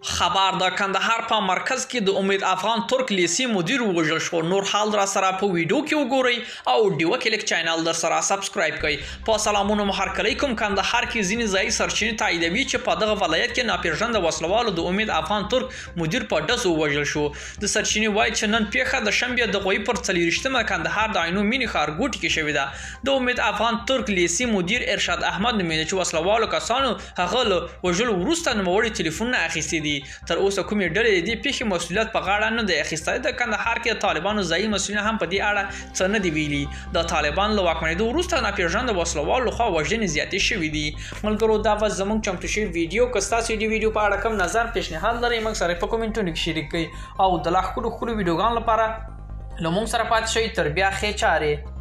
خبر د کندهار په مرکز کې د امید افغان ترک لیسي مدیر وژل شو. نور حال را سره په ویډیو کې وګورئ او ډیو کلیک چینل در سره سبسکرایب کړئ. په سلامونو محرکلی کوم کندهار کې ځینې ځایي سرچینې تاییدوي چې په دغه ولایت کې ناپېژانده وسلوالو د امید افغان ترک مدیر په ډزو وژل شو. د سرچینې وایي چې نن پیښه د شنبې د غوي پر 40مه کندهار د عینو مینی ښارګوټي کې شوې ده. د امید افغان ترک لیسي مدیر ارشاد احمد نومېده چې وسلوالو کسانو هغه له وژلو وروسته نوموړي تلیفونونه اخیستي دي. تر اوسه کومې ډلې د دې پیښې مسؤلیت په غاړه نه دی اخیستی. د کندهار کې د طالبانو ځایي مسؤلین هم په دې اړه څه نه دي ویلي. د طالبان له واکمنېدو وروسته ناپېژانده وسلوالو لخوا وژنې زیاتې شوي دي. ملګرو دا به زموږ چمتو شوي ویډیو که ستاسو د ویډیو په اړه کوم نظر پیشنهاد لرئ موږ سره په کومنټونو کې شریک کړئ او د لا ښکلو ویډیوګانو لپاره له موږ سره پاتې شئ. تر بیا ښې چارې.